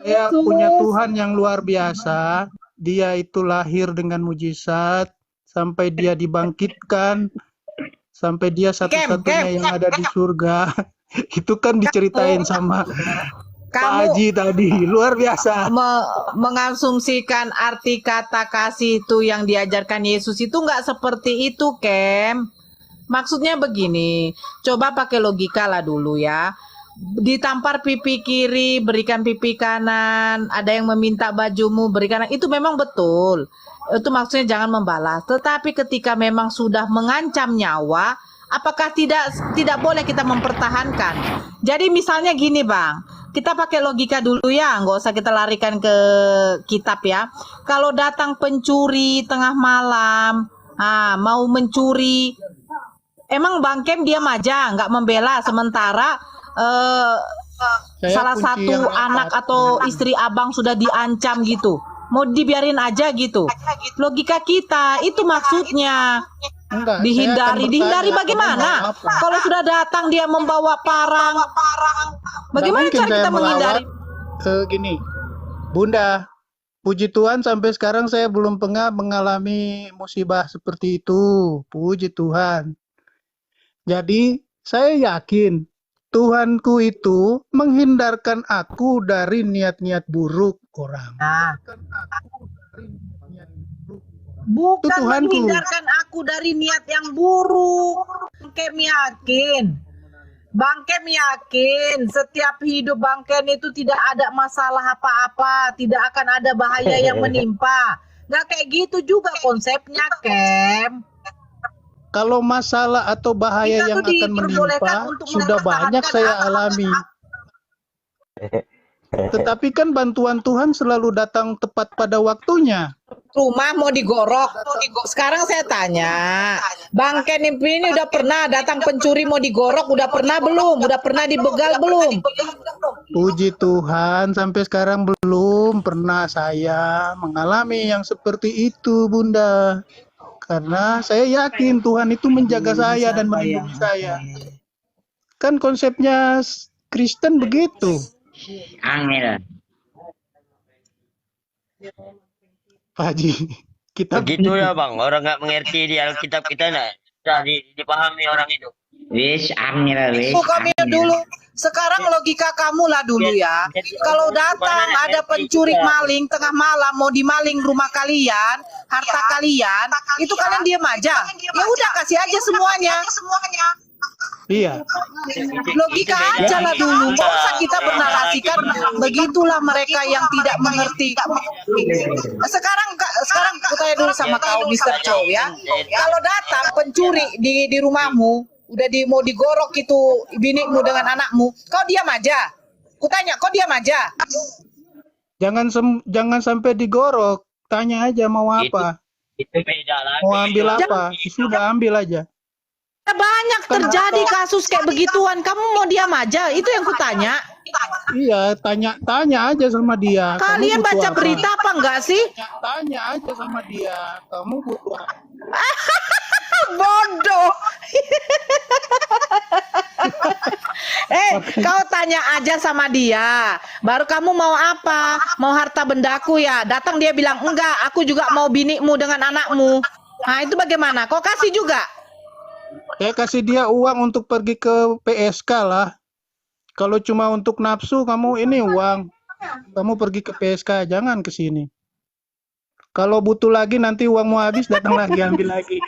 Saya punya Tuhan yang luar biasa. Dia itu lahir dengan mujizat sampai dia dibangkitkan, sampai dia satu-satunya yang ada di surga. Itu kan diceritain sama Pak Haji tadi, luar biasa. Mengasumsikan arti kata kasih itu yang diajarkan Yesus itu nggak seperti itu, Kem. Maksudnya begini, coba pakai logika lah dulu ya. Ditampar pipi kiri, berikan pipi kanan, ada yang meminta bajumu, berikan, itu memang betul. Itu maksudnya jangan membalas. Tetapi ketika memang sudah mengancam nyawa, apakah tidak boleh kita mempertahankan? Jadi misalnya gini, Bang. Kita pakai logika dulu ya, nggak usah kita larikan ke kitab ya. Kalau datang pencuri tengah malam, mau mencuri, emang Bang Kem diam aja, nggak membela, sementara salah satu anak atau istri abang sudah diancam gitu, mau dibiarin aja gitu? Logika kita itu maksudnya. Enggak, dihindari bagaimana? Kalau sudah datang dia membawa parang, bagaimana cara kita menghindari? Gini, Bunda, puji Tuhan sampai sekarang saya belum pernah mengalami musibah seperti itu. Puji Tuhan. Jadi saya yakin Tuhanku itu menghindarkan aku dari niat-niat buruk orang. Bukan menghindarkan aku dari niat yang buruk. Bang Kem yakin setiap hidup Bang Kem itu tidak ada masalah apa-apa, tidak akan ada bahaya yang menimpa. Nggak kayak gitu juga konsepnya, Kem. Kalau masalah atau bahaya yang akan menimpa sudah banyak saya alami. Tetapi kan bantuan Tuhan selalu datang tepat pada waktunya. Rumah mau digorok. Sekarang saya tanya, Bang Ken ini udah pernah datang pencuri mau digorok, udah pernah belum? Udah pernah dibegal belum? Puji Tuhan, sampai sekarang belum pernah saya mengalami yang seperti itu, Bunda. Karena saya yakin Tuhan itu menjaga saya dan melindungi saya. Kan konsepnya Kristen begitu. Angel. Pak Haji, kita begitu ya Bang, orang nggak mengerti di Alkitab kita nggak dipahami orang itu. Wis angel wis. Kami dulu. Sekarang logika kamu lah dulu ya. Kalau datang ada pencuri maling tengah malam mau dimaling rumah kalian, harta kalian, itu kalian diam aja. Ya udah kasih aja semuanya. Iya. Logika aja lah dulu. Nggak usah kita bernarasikan begitulah mereka yang tidak mengerti. Sekarang aku tanya dulu sama kau Mr. Chow ya. Kalau datang pencuri di rumahmu, udah mau digorok itu binikmu dengan anakmu, kau diam aja. Kutanya, kau diam aja. Jangan sampai digorok. Tanya aja mau apa. Itu beda lagi. Mau ambil apa? Sudah ambil aja. Banyak terjadi kasus kayak begituan. Kamu mau diam aja? Itu yang kutanya. Iya, tanya aja sama dia. Kalian baca berita apa enggak sih? Tanya aja sama dia. Kamu butuh apa? Bodoh. Kau tanya aja sama dia. Baru kamu mau apa? Mau harta bendaku ya? Datang dia bilang, enggak, aku juga mau binikmu dengan anakmu. Nah itu bagaimana? Kau kasih juga? Saya kasih dia uang untuk pergi ke PSK lah. Kalau cuma untuk nafsu, kamu ini uang. Kamu pergi ke PSK, jangan ke sini. Kalau butuh lagi nanti uangmu habis, datang lagi ambil lagi.